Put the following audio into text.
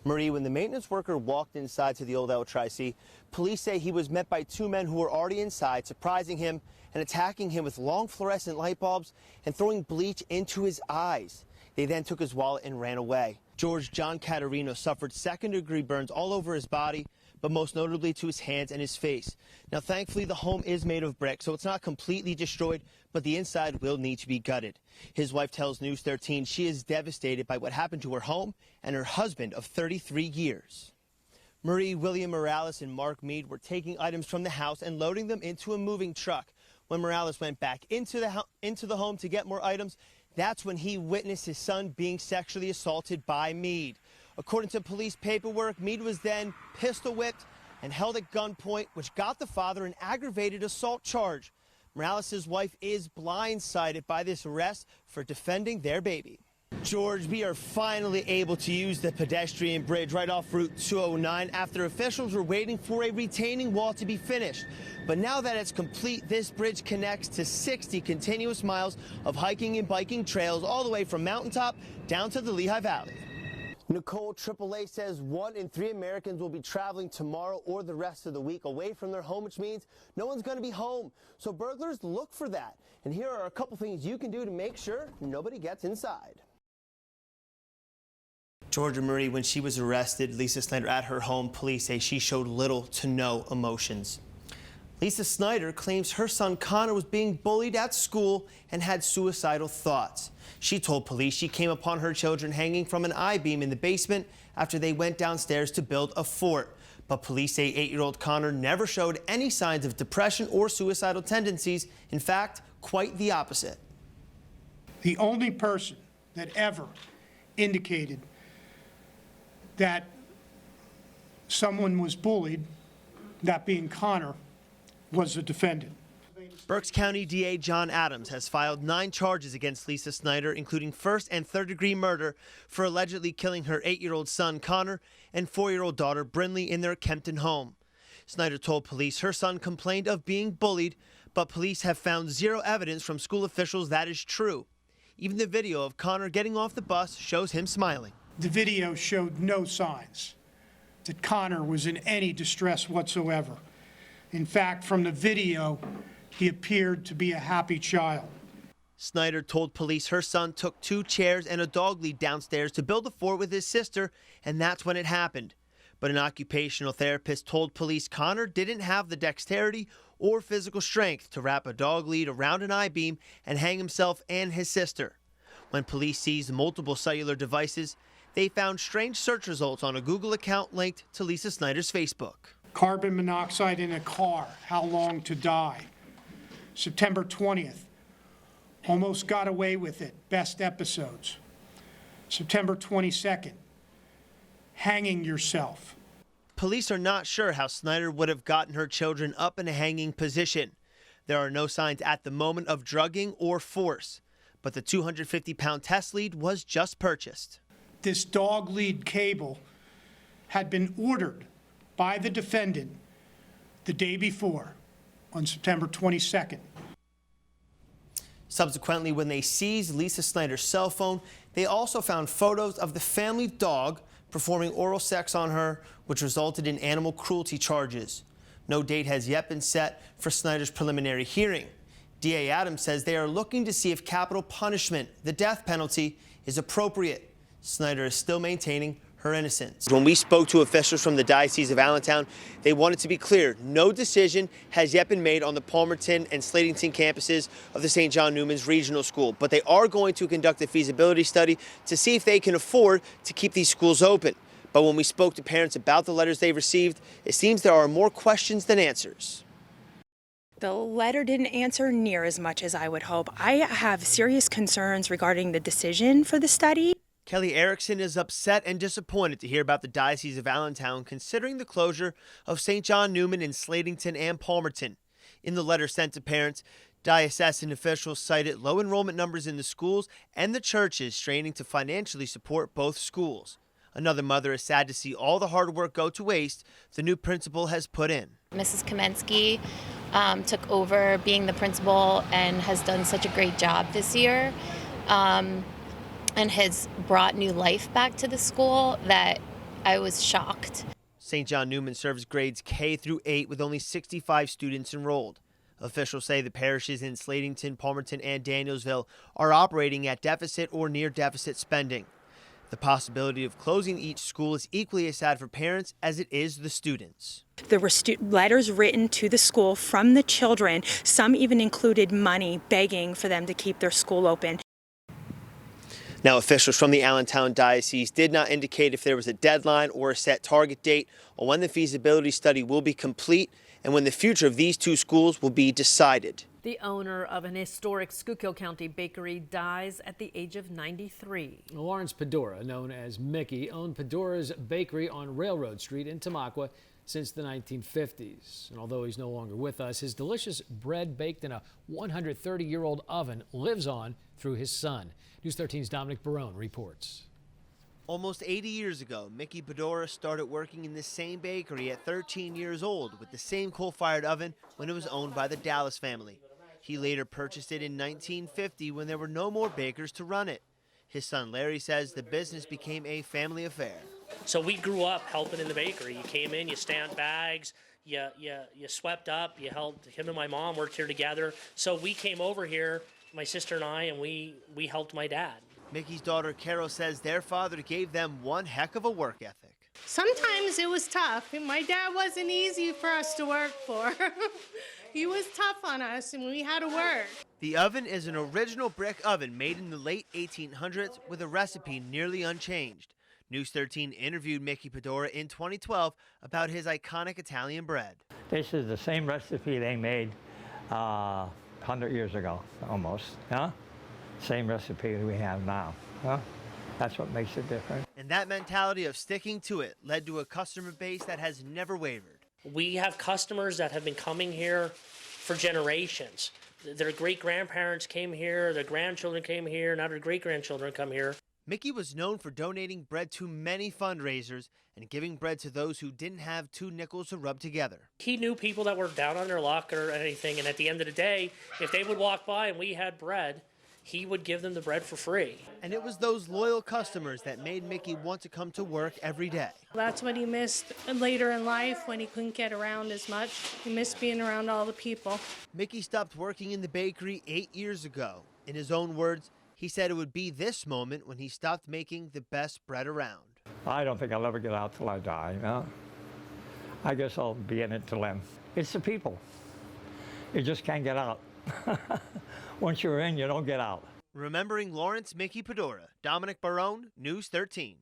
Marie, when the maintenance worker walked inside to the old El Tri-C, police say he was met by two men who were already inside, surprising him and attacking him with long fluorescent light bulbs and throwing bleach into his eyes. They then took his wallet and ran away. George John Caterino suffered second-degree burns all over his body, but most notably to his hands and his face. Now, thankfully, the home is made of brick, so it's not completely destroyed, but the inside will need to be gutted. His wife tells News 13 she is devastated by what happened to her home and her husband of 33 years. Marie, William Morales, and Mark Mead were taking items from the house and loading them into a moving truck. When Morales went back into the home to get more items, that's when he witnessed his son being sexually assaulted by Mead. According to police paperwork, Mead was then pistol whipped and held at gunpoint, which got the father an aggravated assault charge. Morales' wife is blindsided by this arrest for defending their baby. George, we are finally able to use the pedestrian bridge right off Route 209 after officials were waiting for a retaining wall to be finished. But now that it's complete, this bridge connects to 60 continuous miles of hiking and biking trails all the way from Mountaintop down to the Lehigh Valley. Nicole, AAA says 1 in 3 Americans will be traveling tomorrow or the rest of the week away from their home, which means no one's going to be home. So burglars look for that. And here are a couple things you can do to make sure nobody gets inside. Georgia Marie, when she was arrested, Lisa Snyder at her home, police say she showed little to no emotions. Lisa Snyder claims her son Connor was being bullied at school and had suicidal thoughts. She told police she came upon her children hanging from an I-beam in the basement after they went downstairs to build a fort. But police say 8-year-old Connor never showed any signs of depression or suicidal tendencies. In fact, quite the opposite. The only person that ever indicated that someone was bullied, that being Connor, was the defendant. Berks County DA John Adams has filed 9 charges against Lisa Snyder, including first and third-degree murder for allegedly killing her 8-year-old son Connor and 4-year-old daughter Brinley in their Kempton home. Snyder told police her son complained of being bullied, but police have found zero evidence from school officials that is true. Even the video of Connor getting off the bus shows him smiling. The video showed no signs that Connor was in any distress whatsoever. In fact, from the video, he appeared to be a happy child. Snyder told police her son took 2 chairs and a dog lead downstairs to build a fort with his sister, and that's when it happened. But an occupational therapist told police Connor didn't have the dexterity or physical strength to wrap a dog lead around an I-beam and hang himself and his sister. When police seized multiple cellular devices, they found strange search results on a Google account linked to Lisa Snyder's Facebook. Carbon monoxide in a car, how long to die. September 20th, almost got away with it, best episodes. September 22nd, hanging yourself. Police are not sure how Snyder would have gotten her children up in a hanging position. There are no signs at the moment of drugging or force, but the 250-pound test lead was just purchased. This dog lead cable had been ordered by the defendant the day before, on September 22nd. Subsequently, when they seized Lisa Snyder's cell phone, they also found photos of the family dog performing oral sex on her, which resulted in animal cruelty charges. No date has yet been set for Snyder's preliminary hearing. DA Adams says they are looking to see if capital punishment, the death penalty, is appropriate. Snyder is still maintaining her innocence. When we spoke to officials from the Diocese of Allentown, they wanted to be clear. No decision has yet been made on the Palmerton and Slatington campuses of the St. John Newman's Regional School, but they are going to conduct a feasibility study to see if they can afford to keep these schools open. But when we spoke to parents about the letters they received, it seems there are more questions than answers. The letter didn't answer near as much as I would hope. I have serious concerns regarding the decision for the study. Kelly Erickson is upset and disappointed to hear about the Diocese of Allentown considering the closure of St. John Newman in Slatington and Palmerton. In the letter sent to parents, diocesan officials cited low enrollment numbers in the schools and the churches straining to financially support both schools. Another mother is sad to see all the hard work go to waste the new principal has put in. Mrs. Kamensky took over being the principal and has done such a great job this year. And has brought new life back to the school that I was shocked. St. John Neumann serves grades K through 8 with only 65 students enrolled. Officials say the parishes in Slatington, Palmerton, and Danielsville are operating at deficit or near deficit spending. The possibility of closing each school is equally as sad for parents as it is the students. There were letters written to the school from the children. Some even included money begging for them to keep their school open. Now, officials from the Allentown Diocese did not indicate if there was a deadline or a set target date on when the feasibility study will be complete and when the future of these two schools will be decided. The owner of an historic Schuylkill County bakery dies at the age of 93. Lawrence Padora, known as Mickey, owned PADORA'S bakery on Railroad Street in TAMAQUA since the 1950s. And although he's no longer with us, his delicious bread baked in a 130-year-old oven lives on through his son. News 13's Dominic Barone reports. Almost 80 years ago, Mickey Padora started working in this same bakery at 13 years old with the same coal-fired oven when it was owned by the Dallas family. He later purchased it in 1950 when there were no more bakers to run it. His son Larry says the business became a family affair. So we grew up helping in the bakery. You came in, you stamped bags, you swept up, you helped. Him and my mom worked here together. So we came over here, my sister and I, and we helped my dad. Mickey's daughter Carol says their father gave them one heck of a work ethic. Sometimes it was tough. My dad wasn't easy for us to work for. He was tough on us and we had to work. The oven is an original brick oven made in the late 1800s with a recipe nearly unchanged. News 13 interviewed Mickey Padora in 2012 about his iconic Italian bread. This is the same recipe they made 100 years ago, almost. Huh? Same recipe we have now. Huh? That's what makes it different. And that mentality of sticking to it led to a customer base that has never wavered. We have customers that have been coming here for generations. Their great-grandparents came here, their grandchildren came here, now their great-grandchildren come here. Mickey was known for donating bread to many fundraisers and giving bread to those who didn't have 2 nickels to rub together. He knew people that were down on their luck or anything, and at the end of the day, if they would walk by and we had bread, he would give them the bread for free. And it was those loyal customers that made Mickey want to come to work every day. That's what he missed later in life when he couldn't get around as much. He missed being around all the people. Mickey stopped working in the bakery 8 years ago. In his own words, he said it would be this moment when he stopped making the best bread around. I don't think I'll ever get out till I die. You know? I guess I'll be in it till then. It's the people. You just can't get out. Once you're in, you don't get out. Remembering Lawrence Mickey Padora, Dominic Barone, News 13.